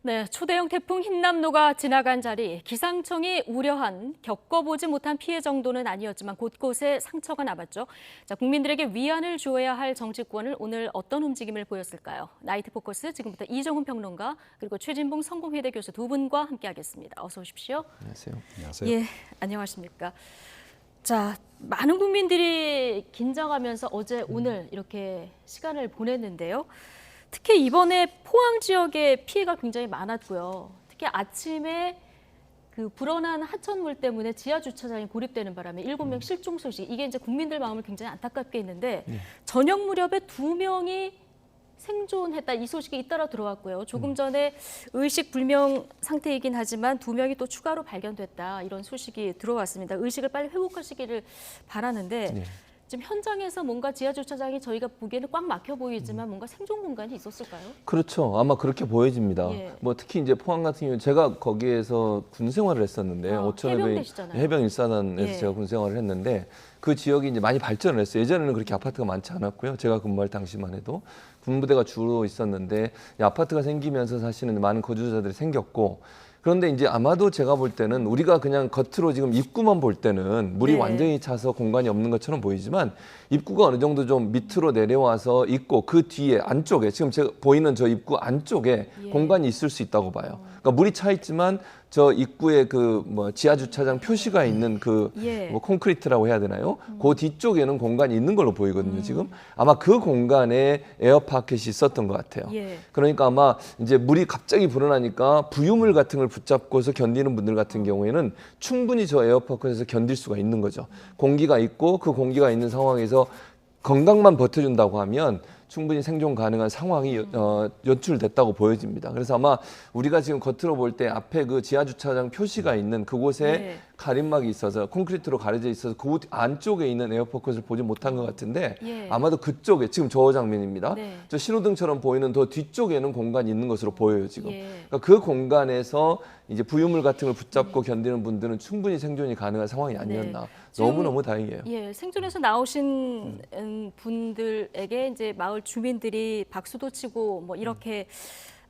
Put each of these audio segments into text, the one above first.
네, 초대형 태풍 흰남노가 지나간 자리, 기상청이 우려한 겪어보지 못한 피해 정도는 아니었지만 곳곳에 상처가 남았죠. 자, 국민들에게 위안을 주어야 할 정치권을 오늘 어떤 움직임을 보였을까요? 나이트 포커스 지금부터 이정훈 평론가 그리고 최진봉 성공회대 교수 두 분과 함께하겠습니다. 어서 오십시오. 안녕하세요. 안녕하세요. 예, 안녕하십니까. 자, 많은 국민들이 긴장하면서 어제 오늘 이렇게 시간을 보냈는데요. 특히 이번에 포항 지역에 피해가 굉장히 많았고요. 특히 아침에 그 불어난 하천물 때문에 지하 주차장이 고립되는 바람에 7명 실종 소식, 이게 이제 국민들 마음을 굉장히 안타깝게 했는데 저녁 무렵에 2명이 생존했다, 이 소식이 잇따라 들어왔고요. 조금 전에 의식 불명 상태이긴 하지만 2명이 또 추가로 발견됐다, 이런 소식이 들어왔습니다. 의식을 빨리 회복하시기를 바라는데 네. 지금 현장에서 뭔가 지하 주차장이 저희가 보기에는 꽉 막혀 보이지만 뭔가 생존 공간이 있었을까요? 그렇죠. 아마 그렇게 보여집니다. 예. 뭐 특히 이제 포항 같은 경우 제가 거기에서 군 생활을 했었는데 해병대시잖아요. 해병 일사단에서 예. 제가 군 생활을 했는데 그 지역이 이제 많이 발전을 했어요. 예전에는 그렇게 아파트가 많지 않았고요. 제가 근무할 당시만 해도 군부대가 주로 있었는데 이 아파트가 생기면서 사실은 많은 거주자들이 생겼고, 그런데 이제 아마도 제가 볼 때는 우리가 그냥 겉으로 지금 입구만 볼 때는 물이 네. 완전히 차서 공간이 없는 것처럼 보이지만 입구가 어느 정도 좀 밑으로 내려와서 있고 그 뒤에 안쪽에 지금 제가 보이는 저 입구 안쪽에 예. 공간이 있을 수 있다고 봐요. 그러니까 물이 차 있지만 저 입구에 그 뭐 지하 주차장 표시가 있는 그 예. 뭐 콘크리트라고 해야 되나요? 그 뒤쪽에는 공간이 있는 걸로 보이거든요. 지금 아마 그 공간에 에어파켓이 있었던 것 같아요. 예. 그러니까 아마 이제 물이 갑자기 불어나니까 부유물 같은 걸 붙잡고서 견디는 분들 같은 경우에는 충분히 저 에어파켓에서 견딜 수가 있는 거죠. 공기가 있고 그 공기가 있는 상황에서 건강만 버텨준다고 하면 충분히 생존 가능한 상황이 연출됐다고 보여집니다. 그래서 아마 우리가 지금 겉으로 볼 때 앞에 그 지하 주차장 표시가 있는 그곳에 네. 가림막이 있어서 콘크리트로 가려져 있어서 그 안쪽에 있는 에어포켓을 보지 못한 것 같은데 예. 아마도 그쪽에 지금 저 장면입니다. 네. 저 신호등처럼 보이는 더 뒤쪽에는 공간이 있는 것으로 보여요 지금. 예. 그러니까 그 공간에서 이제 부유물 같은 걸 붙잡고 견디는 분들은 충분히 생존이 가능한 상황이 아니었나. 지금, 너무너무 다행이에요. 예, 생존해서 나오신 분들에게 이제 마을 주민들이 박수도 치고 뭐 이렇게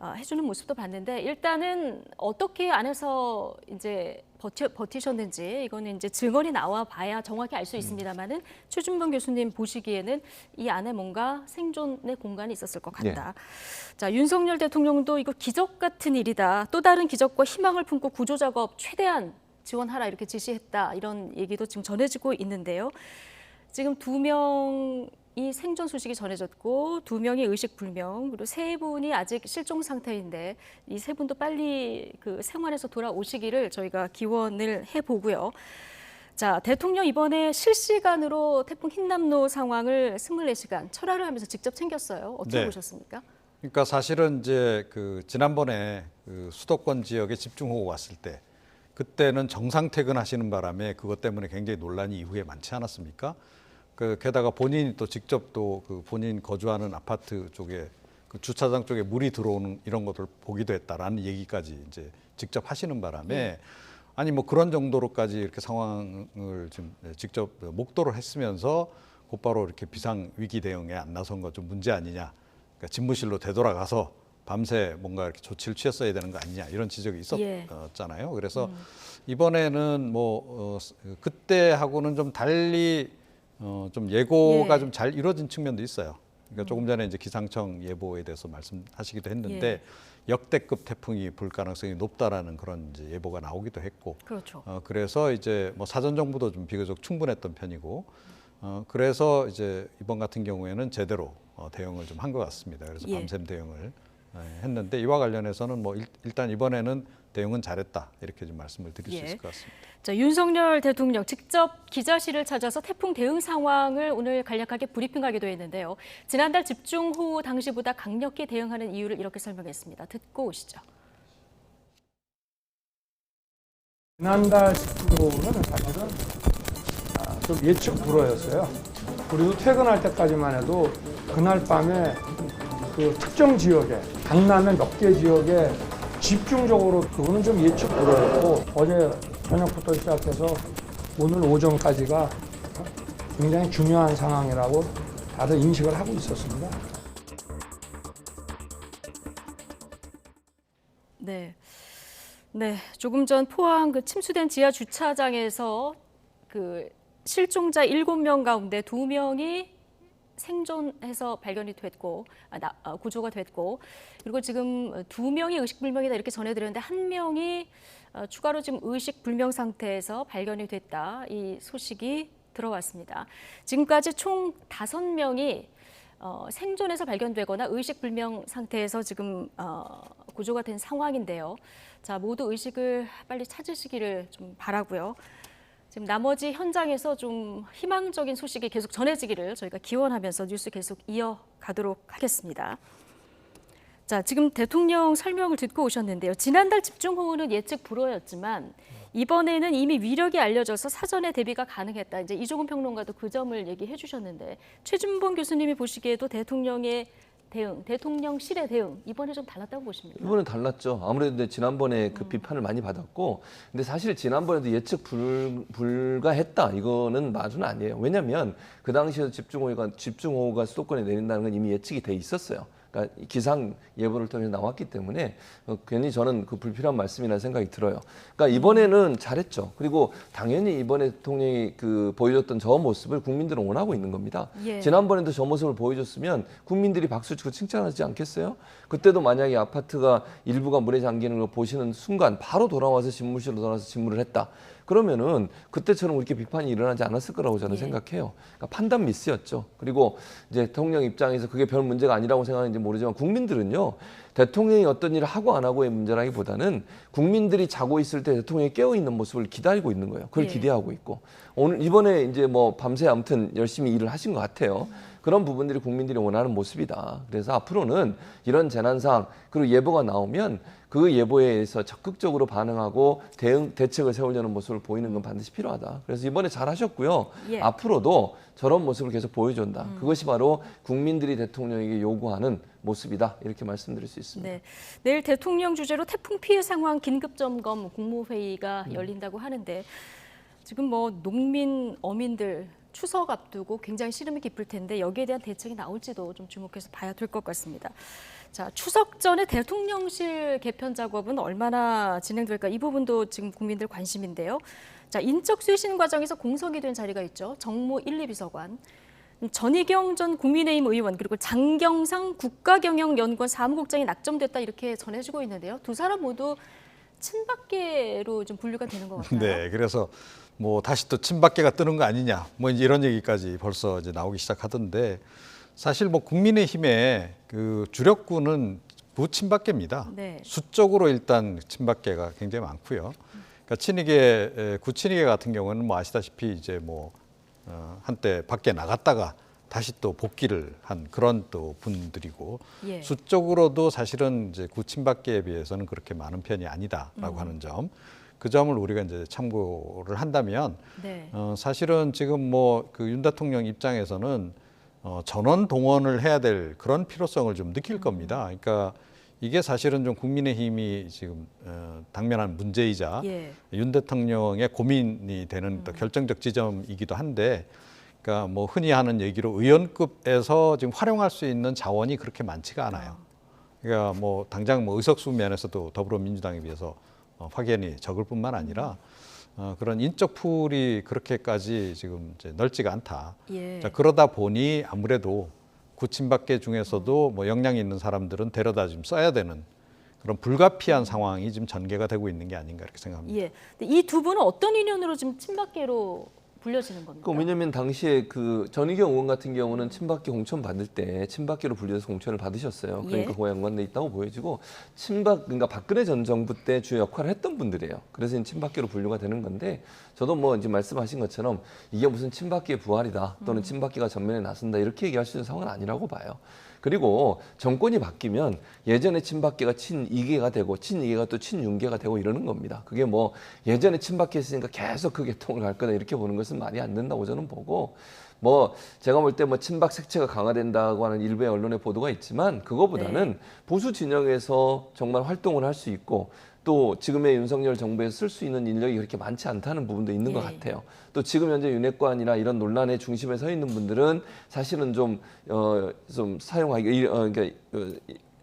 해주는 모습도 봤는데, 일단은 어떻게 안에서 이제 버티셨는지 이거는 이제 증언이 나와 봐야 정확히 알 수 있습니다만은 최준봉 교수님 보시기에는 이 안에 뭔가 생존의 공간이 있었을 것 같다. 자, 윤석열 대통령도 이거 기적 같은 일이다, 또 다른 기적과 희망을 품고 구조 작업 최대한 지원하라 이렇게 지시했다, 이런 얘기도 지금 전해지고 있는데요. 지금 2명이 생존 소식이 전해졌고 2명이 의식 불명, 그리고 3분이 아직 실종 상태인데 이 3분도 빨리 그 생활에서 돌아오시기를 저희가 기원을 해보고요. 자, 대통령 이번에 실시간으로 태풍 흰남노 상황을 24시간 철화를 하면서 직접 챙겼어요. 어떻게 네. 보셨습니까? 그러니까 사실은 이제 그 지난번에 그 수도권 지역에 집중호우 왔을 때 그때는 정상 퇴근하시는 바람에 그것 때문에 굉장히 논란이 이후에 많지 않았습니까? 그 게다가 본인이 또 직접 또 그 본인 거주하는 아파트 쪽에 그 주차장 쪽에 물이 들어오는 이런 것을 보기도 했다라는 얘기까지 이제 직접 하시는 바람에 아니 뭐 그런 정도로까지 이렇게 상황을 좀 직접 목도를 했으면서 곧바로 이렇게 비상 위기 대응에 안 나선 거 좀 문제 아니냐? 그러니까 집무실로 되돌아가서 밤새 뭔가 이렇게 조치를 취했어야 되는 거 아니냐, 이런 지적이 있었잖아요. 그래서 이번에는 뭐 그때하고는 좀 달리 좀 예고가 좀 잘 이루어진 측면도 있어요. 그러니까 조금 전에 이제 기상청 예보에 대해서 말씀하시기도 했는데 역대급 태풍이 불 가능성이 높다라는 그런 이제 예보가 나오기도 했고, 그렇죠. 그래서 이제 뭐 사전 정보도 좀 비교적 충분했던 편이고, 그래서 이제 이번 같은 경우에는 제대로 대응을 좀 한 것 같습니다. 그래서 밤샘 대응을 했는데 이와 관련해서는 뭐 일단 이번에는 대응은 잘했다, 이렇게 좀 말씀을 드릴 수 있을 것 같습니다. 자, 윤석열 대통령 직접 기자실을 찾아서 태풍 대응 상황을 오늘 간략하게 브리핑하기도 했는데요. 지난달 집중호우 당시보다 강력히 대응하는 이유를 이렇게 설명했습니다. 듣고 오시죠. 지난달 집중호우는 사실은 좀 예측 불허였어요. 우리도 퇴근할 때까지만 해도 그날 밤에 그 특정 지역에, 강남의 몇 개 지역에 집중적으로, 그거는 좀 예측 불허였고, 어제 저녁부터 시작해서 오늘 오전까지가 굉장히 중요한 상황이라고 다들 인식을 하고 있었습니다. 네. 네, 조금 전 포항 그 침수된 지하 주차장에서 그 실종자 7명 가운데 2명이 생존해서 발견이 됐고 구조가 됐고, 그리고 지금 2명이 의식불명이다 이렇게 전해드렸는데 1명이 추가로 지금 의식불명 상태에서 발견이 됐다, 이 소식이 들어왔습니다. 지금까지 총 5명이 생존해서 발견되거나 의식불명 상태에서 지금 구조가 된 상황인데요. 자, 모두 의식을 빨리 찾으시기를 좀 바라고요. 지금 나머지 현장에서 좀 희망적인 소식이 계속 전해지기를 저희가 기원하면서 뉴스 계속 이어가도록 하겠습니다. 자, 지금 대통령 설명을 듣고 오셨는데요. 지난달 집중호우는 예측 불허였지만 이번에는 이미 위력이 알려져서 사전에 대비가 가능했다. 이제 이종훈 평론가도 그 점을 얘기해 주셨는데, 최준봉 교수님이 보시기에도 대통령의 대응, 대통령실의 대응 이번에 좀 달랐다고 보십니까? 이번엔 달랐죠. 아무래도 집중번에 그 비판을 많이 받았고, 근데 사실 지난번에도 예측 불가했다 이거는 말은 아니에요. 왜냐하면 그 당시에 집중호우가 수도권에 내린다는 건 이미 예측이 돼 있었어요. 그러니까 기상 예보를 통해서 나왔기 때문에 괜히 저는 그 불필요한 말씀이라는 생각이 들어요. 그러니까 이번에는 잘했죠. 그리고 당연히 이번에 대통령이 그 보여줬던 저 모습을 국민들은 원하고 있는 겁니다. 예. 지난번에도 저 모습을 보여줬으면 국민들이 박수치고 칭찬하지 않겠어요? 그때도 만약에 아파트가 일부가 물에 잠기는 걸 보시는 순간 바로 돌아와서 집무실로 돌아와서 집무를 했다. 그러면은 그때처럼 그렇게 비판이 일어나지 않았을 거라고 저는 생각해요. 그러니까 판단 미스였죠. 그리고 이제 대통령 입장에서 그게 별 문제가 아니라고 생각하는지 모르지만 국민들은요, 대통령이 어떤 일을 하고 안 하고의 문제라기보다는 국민들이 자고 있을 때 대통령이 깨어 있는 모습을 기다리고 있는 거예요. 그걸 기대하고 있고, 오늘 이번에 이제 뭐 밤새 아무튼 열심히 일을 하신 것 같아요. 그런 부분들이 국민들이 원하는 모습이다. 그래서 앞으로는 이런 재난상 그리고 예보가 나오면 그 예보에 의해서 적극적으로 반응하고 대책을 세우려는 모습을 보이는 건 반드시 필요하다. 그래서 이번에 잘하셨고요. 예. 앞으로도 저런 모습을 계속 보여준다. 그것이 바로 국민들이 대통령에게 요구하는 모습이다. 이렇게 말씀드릴 수 있습니다. 네, 내일 대통령 주재로 태풍 피해 상황 긴급 점검 국무회의가 열린다고 하는데, 지금 뭐 농민, 어민들 추석 앞두고 굉장히 시름이 깊을 텐데 여기에 대한 대책이 나올지도 좀 주목해서 봐야 될 것 같습니다. 자, 추석 전에 대통령실 개편 작업은 얼마나 진행될까? 이 부분도 지금 국민들 관심인데요. 자, 인적 쇄신 과정에서 공석이 된 자리가 있죠. 정무 1, 2비서관. 전희경 전 국민의힘 의원, 그리고 장경상 국가경영연구원 사무국장이 낙점됐다 이렇게 전해지고 있는데요. 두 사람 모두 친박계로 좀 분류가 되는 것 같아요. 네, 그래서 뭐 다시 또 친박계가 뜨는 거 아니냐, 뭐 이제 이런 얘기까지 벌써 이제 나오기 시작하던데, 사실 뭐 국민의힘의 그 주력군은 부친박계입니다. 네. 수적으로 일단 친박계가 굉장히 많고요. 그러니까 친이계, 구친이계 같은 경우는 뭐 아시다시피 이제 뭐 한때 밖에 나갔다가 다시 또 복귀를 한 그런 또 분들이고, 예. 수적으로도 사실은 이제 구친박계에 비해서는 그렇게 많은 편이 아니다라고 하는 점, 그 점을 우리가 이제 참고를 한다면, 네. 사실은 지금 뭐 그 윤 대통령 입장에서는 전원 동원을 해야 될 그런 필요성을 좀 느낄 겁니다. 그러니까 이게 사실은 좀 국민의힘이 지금 당면한 문제이자 예. 윤 대통령의 고민이 되는 또 결정적 지점이기도 한데, 그러니까 뭐 흔히 하는 얘기로 의원급에서 지금 활용할 수 있는 자원이 그렇게 많지가 않아요. 그러니까 뭐 당장 뭐 의석수 면에서도 더불어민주당에 비해서 확연히 적을 뿐만 아니라 그런 인적 풀이 그렇게까지 지금 이제 넓지가 않다. 예. 자, 그러다 보니 아무래도 구친박계 중에서도 뭐 역량이 있는 사람들은 데려다 좀 써야 되는 그런 불가피한 상황이 지금 전개가 되고 있는 게 아닌가 이렇게 생각합니다. 예. 이 두 분은 어떤 인연으로 지금 친박계로 불려지는 겁니까? 왜냐면 당시에 그 전희경 의원 같은 경우는 친박계 공천 받을 때 친박계로 불려서 공천을 받으셨어요. 그러니까 예. 그와 연관돼 있다고 보여지고, 그러니까 박근혜 전 정부 때 주요 역할을 했던 분들이에요. 그래서 이제 친박계로 분류가 되는 건데, 저도 뭐 이제 말씀하신 것처럼 이게 무슨 친박계의 부활이다 또는 친박계가 전면에 나선다 이렇게 얘기할 수 있는 상황은 아니라고 봐요. 그리고 정권이 바뀌면 예전에 친박계가 친이계가 되고 친이계가 또 친윤계가 되고 이러는 겁니다. 그게 뭐 예전에 친박계였으니까 계속 그 계통을 갈 거다 이렇게 보는 것은 말이 안 된다고 저는 보고, 뭐 제가 볼 때 뭐 친박 색채가 강화된다고 하는 일부의 언론의 보도가 있지만 그거보다는 보수 진영에서 정말 활동을 할 수 있고, 또 지금의 윤석열 정부에서 쓸 수 있는 인력이 그렇게 많지 않다는 부분도 있는 것 같아요. 또 지금 현재 윤핵관이나 이런 논란의 중심에 서 있는 분들은 사실은 좀 사용하기 그러니까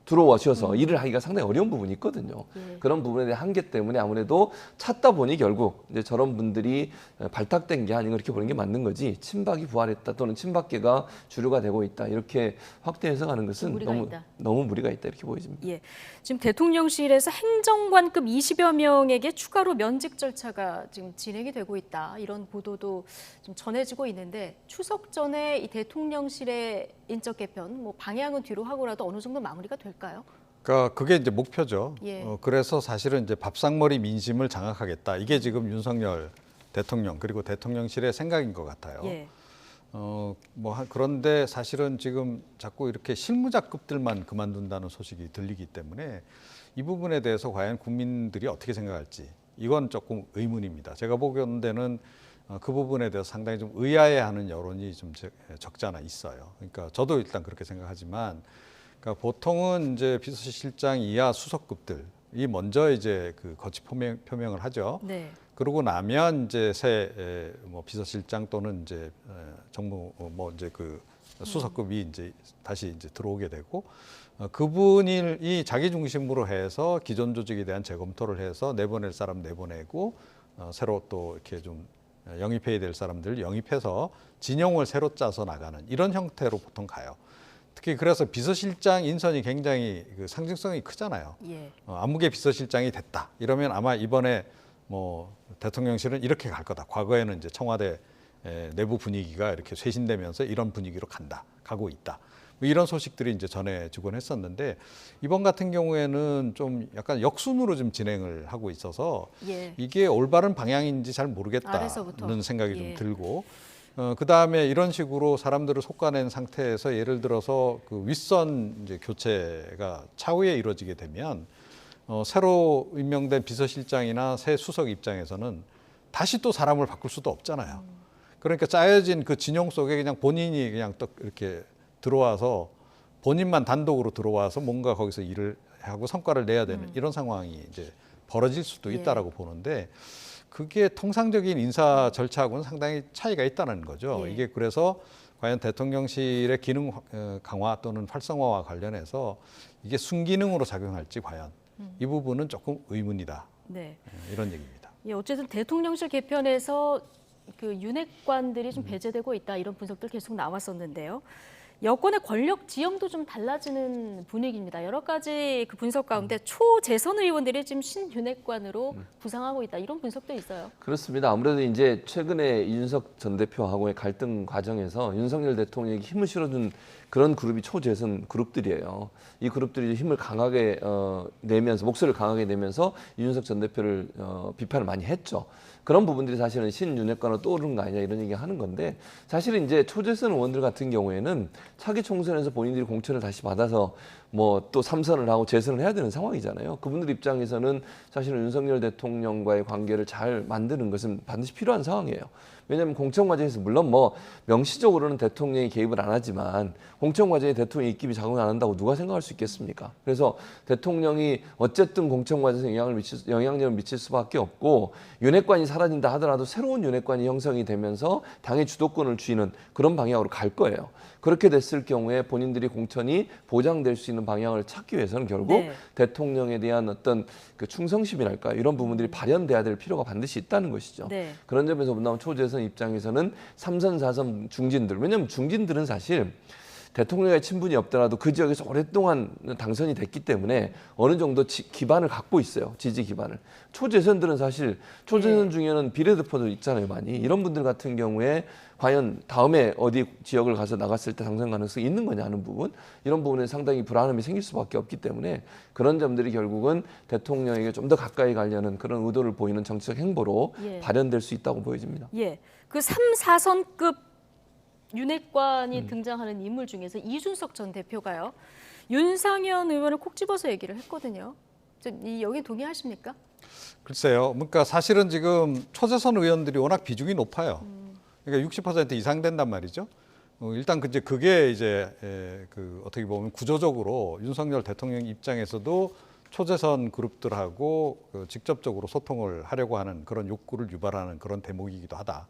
들어오셔서 일을 하기가 상당히 어려운 부분이 있거든요. 그런 부분에 대한 한계 때문에 아무래도 찾다 보니 결국 이제 저런 분들이 발탁된 게 아닌가 이렇게 보는 게 맞는 거지, 친박이 부활했다 또는 친박계가 주류가 되고 있다 이렇게 확대 해석하는 것은 무리가 있다. 너무 무리가 있다 이렇게 보여집니다. 예. 지금 대통령실에서 행정관급 20여 명에게 추가로 면직 절차가 지금 진행이 되고 있다. 이런 보도도 좀 전해지고 있는데 추석 전에 이 대통령실의 인적 개편 뭐 방향은 뒤로 하고라도 어느 정도 마무리가 될까요? 그러니까 그게 이제 목표죠. 예. 그래서 사실은 이제 밥상머리 민심을 장악하겠다. 이게 지금 윤석열 대통령 그리고 대통령실의 생각인 것 같아요. 예. 그런데 사실은 지금 자꾸 이렇게 실무자급들만 그만둔다는 소식이 들리기 때문에 이 부분에 대해서 과연 국민들이 어떻게 생각할지 이건 조금 의문입니다. 제가 보기에는 그 부분에 대해서 상당히 좀 의아해하는 여론이 좀 적지 않아 있어요. 그러니까 저도 일단 그렇게 생각하지만, 그러니까 보통은 이제 비서실장 이하 수석급들이 먼저 이제 그 거취 표명을 하죠. 네. 그러고 나면 이제 새 비서실장 또는 이제 정무 이제 그 수석급이 이제 다시 이제 들어오게 되고, 그분이 자기 중심으로 해서 기존 조직에 대한 재검토를 해서 내보낼 사람 내보내고, 새로 또 이렇게 좀 영입해야 될 사람들 영입해서 진영을 새로 짜서 나가는 이런 형태로 보통 가요. 특히 그래서 비서실장 인선이 굉장히 그 상징성이 크잖아요. 예. 아무개 비서실장이 됐다 이러면 아마 이번에 뭐 대통령실은 이렇게 갈 거다. 과거에는 이제 청와대 내부 분위기가 이렇게 쇄신되면서 이런 분위기로 가고 있다. 뭐 이런 소식들이 이제 전해지곤 했었는데, 이번 같은 경우에는 좀 약간 역순으로 좀 진행을 하고 있어서 예. 이게 올바른 방향인지 잘 모르겠다는 아래서부터. 생각이 예. 좀 들고, 그 다음에 이런 식으로 사람들을 솎아낸 상태에서 예를 들어서 그 윗선 이제 교체가 차후에 이루어지게 되면 새로 임명된 비서실장이나 새 수석 입장에서는 다시 또 사람을 바꿀 수도 없잖아요. 그러니까 짜여진 그 진영 속에 그냥 본인이 그냥 또 이렇게 들어와서 본인만 단독으로 들어와서 뭔가 거기서 일을 하고 성과를 내야 되는 이런 상황이 이제 벌어질 수도 있다라고 보는데, 그게 통상적인 인사 절차하고는 상당히 차이가 있다는 거죠. 예. 이게 그래서 과연 대통령실의 기능 강화 또는 활성화와 관련해서 이게 순기능으로 작용할지 과연 이 부분은 조금 의문이다. 네. 이런 얘기입니다. 예, 어쨌든 대통령실 개편에서 그 윤핵관들이 좀 배제되고 있다 이런 분석들 계속 나왔었는데요. 여권의 권력 지형도 좀 달라지는 분위기입니다. 여러 가지 그 분석 가운데 초재선 의원들이 지금 신윤핵관으로 부상하고 있다 이런 분석도 있어요. 그렇습니다. 아무래도 이제 최근에 이준석 전 대표하고의 갈등 과정에서 윤석열 대통령에게 힘을 실어준 그런 그룹이 초재선 그룹들이에요. 이 그룹들이 힘을 강하게 내면서, 목소리를 강하게 내면서 이준석 전 대표를 비판을 많이 했죠. 그런 부분들이 사실은 신윤핵관으로 떠오르는 거 아니냐 이런 얘기 하는 건데, 사실은 이제 초재선 의원들 같은 경우에는 차기 총선에서 본인들이 공천을 다시 받아서 뭐 또 3선을 하고 재선을 해야 되는 상황이잖아요. 그분들 입장에서는 사실은 윤석열 대통령과의 관계를 잘 만드는 것은 반드시 필요한 상황이에요. 왜냐하면 공천 과정에서 물론 뭐 명시적으로는 대통령이 개입을 안 하지만 공천 과정에 대통령이 입김이 작용을 안 한다고 누가 생각할 수 있겠습니까? 그래서 대통령이 어쨌든 공천 과정에서 영향력을 미칠 수밖에 없고, 윤핵관이 사라진다 하더라도 새로운 윤핵관이 형성이 되면서 당의 주도권을 쥐는 그런 방향으로 갈 거예요. 그렇게 됐을 경우에 본인들이 공천이 보장될 수 있는 방향을 찾기 위해서는 결국 네. 대통령에 대한 어떤 그 충성심이랄까 이런 부분들이 발현돼야 될 필요가 반드시 있다는 것이죠. 네. 그런 점에서 본다면 초재선 입장에서는 3선, 4선 중진들, 왜냐하면 중진들은 사실 대통령의 친분이 없더라도 그 지역에서 오랫동안 당선이 됐기 때문에 어느 정도 기반을 갖고 있어요. 지지 기반을. 초재선들은 사실 초재선 중에는 비례대표도 있잖아요. 많이. 이런 분들 같은 경우에 과연 다음에 어디 지역을 가서 나갔을 때 당선 가능성이 있는 거냐 하는 부분, 이런 부분에 상당히 불안함이 생길 수밖에 없기 때문에 그런 점들이 결국은 대통령에게 좀 더 가까이 가려는 그런 의도를 보이는 정치적 행보로 예. 발현될 수 있다고 보여집니다. 예. 그 3, 4선급 윤핵관이 등장하는 인물 중에서 이준석 전 대표가요. 윤상현 의원을 콕 집어서 얘기를 했거든요. 여기 동의하십니까? 글쎄요. 그러니까 사실은 지금 초재선 의원들이 워낙 비중이 높아요. 그러니까 60% 이상 된단 말이죠. 일단 그게 이제 그 어떻게 보면 구조적으로 윤석열 대통령 입장에서도 초재선 그룹들하고 직접적으로 소통을 하려고 하는 그런 욕구를 유발하는 그런 대목이기도 하다.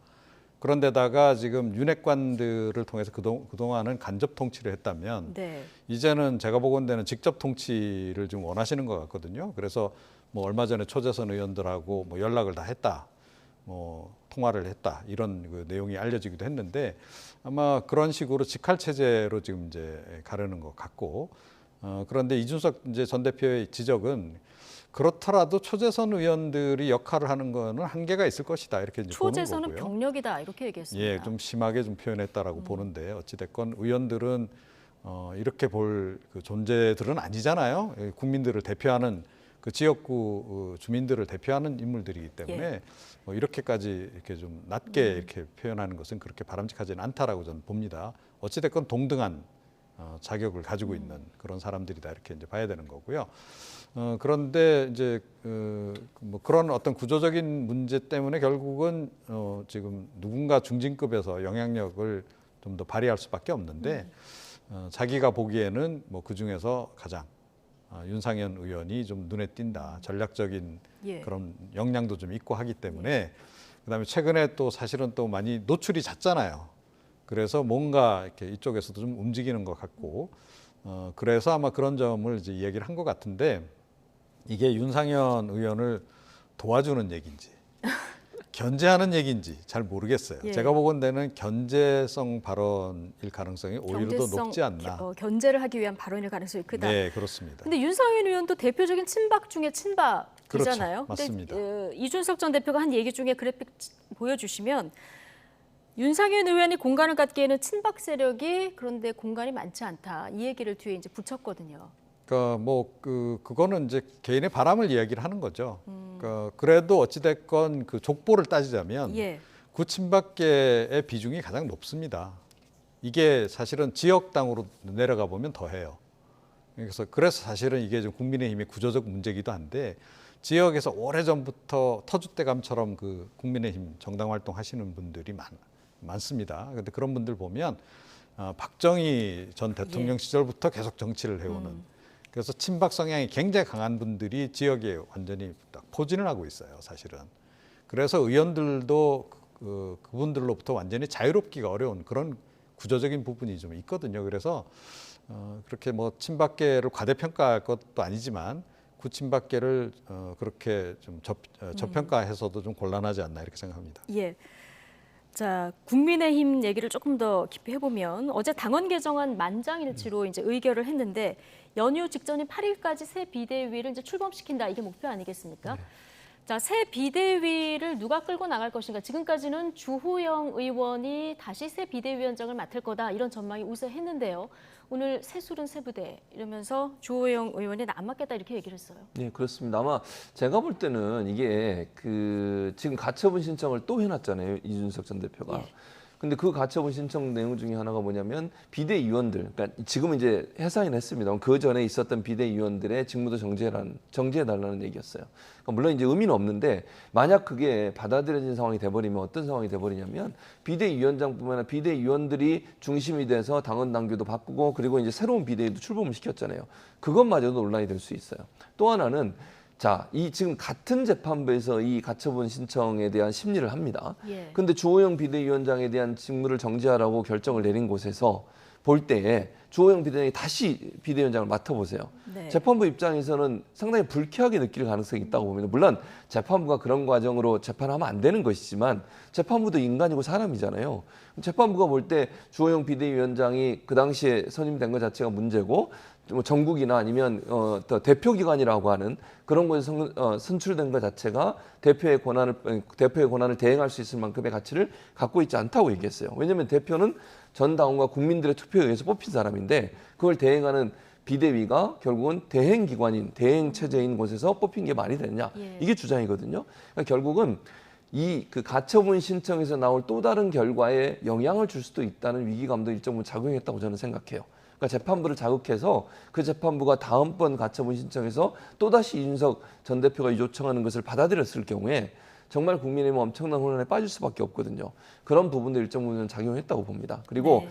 그런데다가 지금 윤핵관들을 통해서 그동안은 간접 통치를 했다면 네. 이제는 제가 보건대는 직접 통치를 좀 원하시는 것 같거든요. 그래서 뭐 얼마 전에 초재선 의원들하고 뭐 연락을 다 했다, 뭐 통화를 했다 이런 그 내용이 알려지기도 했는데 아마 그런 식으로 직할 체제로 지금 이제 가려는 것 같고 그런데 이준석 이제 전 대표의 지적은 그렇더라도 초재선 의원들이 역할을 하는 거는 한계가 있을 것이다 이렇게 이제 보는 초재선은 거고요. 병력이다 이렇게 얘기했습니다. 예, 좀 심하게 좀 표현했다라고 보는데 어찌 됐건 의원들은 이렇게 볼 그 존재들은 아니잖아요. 예, 국민들을 대표하는 그 지역구 주민들을 대표하는 인물들이기 때문에 예. 뭐 이렇게까지 이렇게 좀 낮게 이렇게 표현하는 것은 그렇게 바람직하지는 않다라고 저는 봅니다. 어찌 됐건 동등한 자격을 가지고 있는 그런 사람들이다 이렇게 이제 봐야 되는 거고요. 그런데 이제 뭐 그런 어떤 구조적인 문제 때문에 결국은 지금 누군가 중진급에서 영향력을 좀 더 발휘할 수밖에 없는데 자기가 보기에는 뭐 그 중에서 가장 윤상현 의원이 좀 눈에 띈다. 전략적인 예. 그런 역량도 좀 있고 하기 때문에 그다음에 최근에 또 사실은 또 많이 노출이 잦잖아요. 그래서 뭔가 이렇게 이쪽에서도 좀 움직이는 것 같고 그래서 아마 그런 점을 이제 이야기를 한 것 같은데 이게 윤상현 의원을 도와주는 얘기인지 견제하는 얘기인지 잘 모르겠어요. 예. 제가 보건대는 견제성 발언일 가능성이 오히려 더 높지 않나. 견제를 하기 위한 발언일 가능성이 크다. 네, 그렇습니다. 근데 윤상현 의원도 대표적인 친박 중에 친박이잖아요. 그렇죠. 맞습니다. 근데 이준석 전 대표가 한 얘기 중에 그래픽 보여주시면 윤상현 의원이 공간을 갖기에는 친박 세력이 그런데 공간이 많지 않다. 이 얘기를 뒤에 이제 붙였거든요. 그러니까 뭐 그거는 이제 개인의 바람을 이야기를 하는 거죠. 그러니까 그래도 어찌 됐건 그 족보를 따지자면 예. 구친박계의 비중이 가장 높습니다. 이게 사실은 지역당으로 내려가 보면 더해요. 그래서 사실은 이게 좀 국민의힘의 구조적 문제이기도 한데 지역에서 오래전부터 터줏대감처럼 그 국민의힘 정당 활동하시는 분들이 많습니다. 그런데 그런 분들 보면 박정희 전 대통령 예. 시절부터 계속 정치를 해오는 그래서 친박 성향이 굉장히 강한 분들이 지역에 완전히 딱 포진을 하고 있어요, 사실은. 그래서 의원들도 그분들로부터 완전히 자유롭기가 어려운 그런 구조적인 부분이 좀 있거든요. 그래서 그렇게 뭐 친박계를 과대평가할 것도 아니지만 구친박계를 그렇게 좀 저평가해서도 좀 곤란하지 않나 이렇게 생각합니다. 예. 자, 국민의힘 얘기를 조금 더 깊이 해보면 어제 당원 개정안 만장일치로 이제 의결을 했는데 연휴 직전인 8일까지 새 비대위를 이제 출범시킨다 이게 목표 아니겠습니까? 네. 자, 새 비대위를 누가 끌고 나갈 것인가? 지금까지는 주호영 의원이 다시 새 비대위원장을 맡을 거다 이런 전망이 우세했는데요. 오늘 새술은 새부대 이러면서 주호영 의원이 안 맡겠다 이렇게 얘기를 했어요. 네, 그렇습니다. 아마 제가 볼 때는 이게 지금 가처분 신청을 또 해놨잖아요. 이준석 전 대표가. 예. 근데 그 가처분 신청 내용 중에 하나가 뭐냐면 비대위원들, 그러니까 지금은 이제 해산을 했습니다. 그 전에 있었던 비대위원들의 직무도 정지해달라는 얘기였어요. 그러니까 물론 이제 의미는 없는데 만약 그게 받아들여진 상황이 돼버리면 어떤 상황이 돼버리냐면 비대위원장뿐만 아니라 비대위원들이 중심이 돼서 당원 당규도 바꾸고 그리고 이제 새로운 비대위도 출범을 시켰잖아요. 그것마저도 논란이 될 수 있어요. 또 하나는 자, 이 지금 같은 재판부에서 이 가처분 신청에 대한 심리를 합니다. 예. 근데 주호영 비대위원장에 대한 직무를 정지하라고 결정을 내린 곳에서 볼 때에 주호영 비대위원장이 다시 비대위원장을 맡아보세요. 네. 재판부 입장에서는 상당히 불쾌하게 느낄 가능성이 있다고 봅니다. 물론 재판부가 그런 과정으로 재판하면 안 되는 것이지만 재판부도 인간이고 사람이잖아요. 재판부가 볼 때 주호영 비대위원장이 그 당시에 선임된 것 자체가 문제고 뭐 전국이나 아니면 더 대표기관이라고 하는 그런 곳에서 선출된 것 자체가 대표의 권한을 대행할 수 있을 만큼의 가치를 갖고 있지 않다고 얘기했어요. 왜냐하면 대표는 전 당원과 국민들의 투표에 의해서 뽑힌 사람인데 그걸 대행하는 비대위가 결국은 대행기관인 대행체제인 곳에서 뽑힌 게 말이 되느냐 예. 이게 주장이거든요. 그러니까 결국은 이 그 가처분 신청에서 나올 또 다른 결과에 영향을 줄 수도 있다는 위기감도 일정 부분 작용했다고 저는 생각해요. 그러니까 재판부를 자극해서 그 재판부가 다음번 가처분 신청에서 또다시 이준석 전 대표가 요청하는 것을 받아들였을 경우에 정말 국민의힘은 엄청난 혼란에 빠질 수밖에 없거든요. 그런 부분도 일정 부분 작용했다고 봅니다. 그리고 네.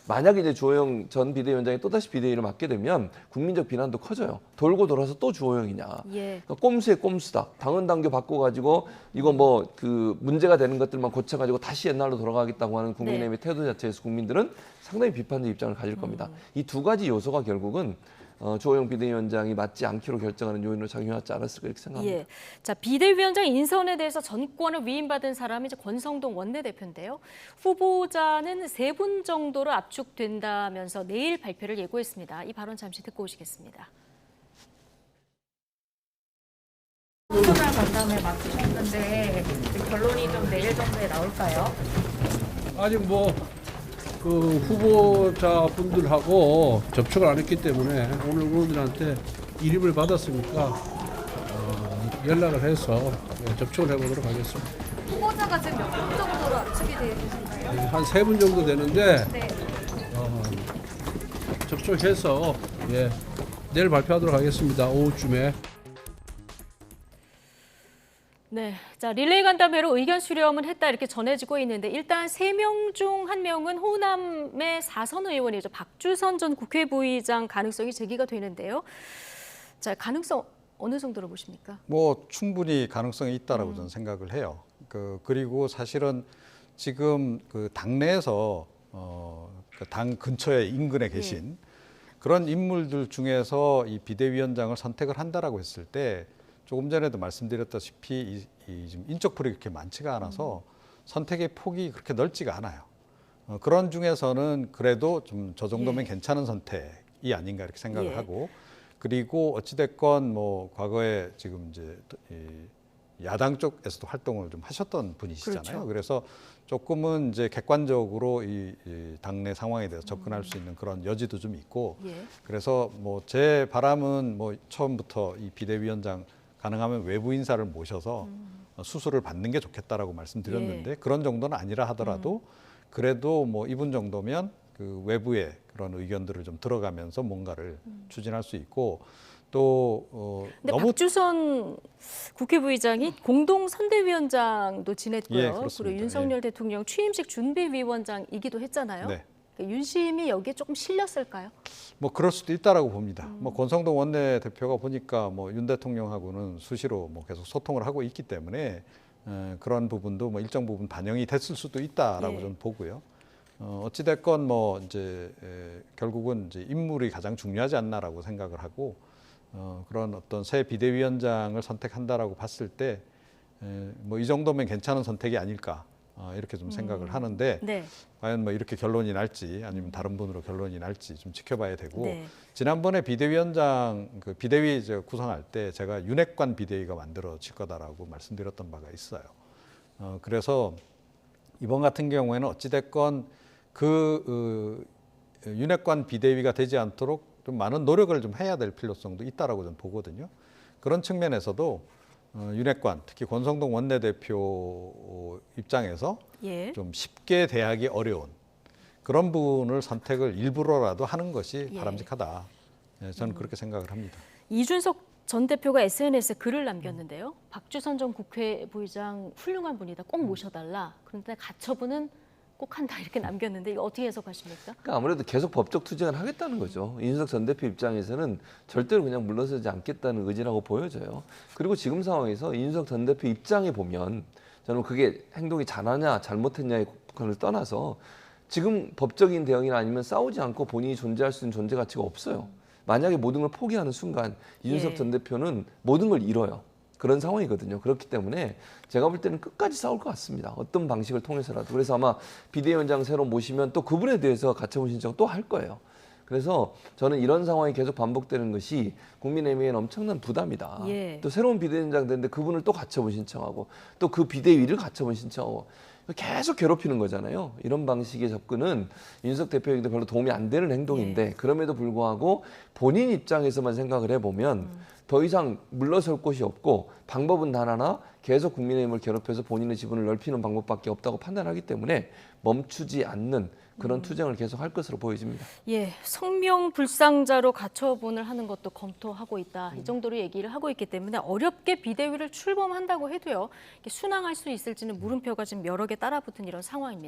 만약에 이제 주호영 전 비대위원장이 또다시 비대위를 맡게 되면 국민적 비난도 커져요. 돌고 돌아서 또 주호영이냐. 예. 그러니까 꼼수에 꼼수다. 당헌 당규 바꿔가지고 이거 뭐 그 문제가 되는 것들만 고쳐가지고 다시 옛날로 돌아가겠다고 하는 국민의힘의 태도 자체에서 국민들은 상당히 비판적 입장을 가질 겁니다. 이 두 가지 요소가 결국은 주호영 비대위원장이 맞지 않기로 결정하는 요인으로 작용하지 않았을까 이렇게 생각합니다. 예. 자, 비대위원장 인선에 대해서 전권을 위임받은 사람이 이제 권성동 원내대표인데요. 후보자는 3분 정도로 압축된다면서 내일 발표를 예고했습니다. 이 발언 잠시 듣고 오시겠습니다. 코로나 간담회 맡으셨는데 결론이 좀 내일 정도에 나올까요? 아직 그 후보자분들하고 접촉을 안 했기 때문에 오늘 의원들한테 일임을 받았으니까 연락을 해서 접촉을 해보도록 하겠습니다. 후보자가 지금 몇 분 정도로 압축이 되어 계신가요? 한 3분 정도 되는데 네. 접촉해서 내일 발표하도록 하겠습니다. 오후쯤에. 네, 자 릴레이 간담회로 의견 수렴은 했다 이렇게 전해지고 있는데 일단 3명 중 1명은 호남의 4선 의원이죠. 박주선 전 국회 부의장 가능성이 제기가 되는데요. 자 가능성 어느 정도로 보십니까? 뭐 충분히 가능성이 있다라고 저는 생각을 해요. 그리고 사실은 지금 그 당내에서 그 당 근처에 인근에 계신 그런 인물들 중에서 이 비대위원장을 선택을 한다라고 했을 때 조금 전에도 말씀드렸다시피 지금 인적풀이 그렇게 많지가 않아서 선택의 폭이 그렇게 넓지가 않아요. 그런 중에서는 그래도 좀 저 정도면 괜찮은 선택이 아닌가 이렇게 생각을 하고 그리고 어찌됐건 뭐 과거에 지금 이제 야당 쪽에서도 활동을 좀 하셨던 분이시잖아요. 그렇죠. 그래서 조금은 이제 객관적으로 이 당내 상황에 대해서 접근할 수 있는 그런 여지도 좀 있고 그래서 뭐 제 바람은 뭐 처음부터 이 비대위원장 가능하면 외부 인사를 모셔서 수술을 받는 게 좋겠다라고 말씀드렸는데 그런 정도는 아니라 하더라도 그래도 뭐 이분 정도면 그 외부의 그런 의견들을 좀 들어가면서 뭔가를 추진할 수 있고 또 근데 너무 박주선 국회 부의장이 공동 선대위원장도 지냈고요. 예, 그렇습니다. 그리고 윤석열 대통령 취임식 준비위원장이기도 했잖아요. 네. 그러니까 윤심이 여기에 조금 실렸을까요? 뭐 그럴 수도 있다라고 봅니다. 뭐 권성동 원내대표가 보니까 뭐 윤 대통령하고는 수시로 뭐 계속 소통을 하고 있기 때문에 그런 부분도 뭐 일정 부분 반영이 됐을 수도 있다라고 저는 보고요. 어찌 됐건 뭐 이제 결국은 이제 인물이 가장 중요하지 않나라고 생각을 하고 그런 어떤 새 비대위원장을 선택한다라고 봤을 때 뭐 이 정도면 괜찮은 선택이 아닐까. 이렇게 좀 생각을 하는데 과연 뭐 이렇게 결론이 날지 아니면 다른 분으로 결론이 날지 좀 지켜봐야 되고 지난번에 비대위원장 그 비대위 구성할 때 제가 윤핵관 비대위가 만들어질 거다라고 말씀드렸던 바가 있어요. 그래서 이번 같은 경우에는 어찌됐건 그 윤핵관 비대위가 되지 않도록 좀 많은 노력을 좀 해야 될 필요성도 있다라고 저는 보거든요. 그런 측면에서도 윤핵관 특히 권성동 원내대표 입장에서 좀 쉽게 대하기 어려운 그런 분을 선택을 일부러라도 하는 것이 바람직하다. 저는 그렇게 생각을 합니다. 이준석 전 대표가 SNS에 글을 남겼는데요. 박주선 전 국회 부의장 훌륭한 분이다. 꼭 모셔달라. 그런데 가처분은 꼭 한다 이렇게 남겼는데 이거 어떻게 해석하십니까? 그러니까 아무래도 계속 법적 투쟁을 하겠다는 거죠. 이준석 전 대표 입장에서는 절대로 그냥 물러서지 않겠다는 의지라고 보여져요. 그리고 지금 상황에서 이준석 전 대표 입장에 보면 저는 그게 행동이 잘하냐 잘못했냐의 걸 떠나서 지금 법적인 대응이나 아니면 싸우지 않고 본인이 존재할 수 있는 존재 가치가 없어요. 만약에 모든 걸 포기하는 순간 이준석 전 대표는 모든 걸 잃어요. 그런 상황이거든요. 그렇기 때문에 제가 볼 때는 끝까지 싸울 것 같습니다. 어떤 방식을 통해서라도. 그래서 아마 비대위원장 새로 모시면 또 그분에 대해서 가처분 신청 또 할 거예요. 그래서 저는 이런 상황이 계속 반복되는 것이 국민의힘에는 엄청난 부담이다. 또 새로운 비대위원장 되는데 그분을 또 가처분 신청하고 또 그 비대위를 가처분 신청하고 계속 괴롭히는 거잖아요. 이런 방식의 접근은 윤석 대표에게도 별로 도움이 안 되는 행동인데 그럼에도 불구하고 본인 입장에서만 생각을 해보면 더 이상 물러설 곳이 없고 방법은 단 하나, 계속 국민의힘을 괴롭혀서 본인의 지분을 넓히는 방법밖에 없다고 판단하기 때문에 멈추지 않는 그런 투쟁을 계속할 것으로 보여집니다. 예, 성명불상자로 가처분을 하는 것도 검토하고 있다. 이 정도로 얘기를 하고 있기 때문에 어렵게 비대위를 출범한다고 해도요, 이게 순항할 수 있을지는 물음표가 지금 여러 개 따라붙은 이런 상황입니다.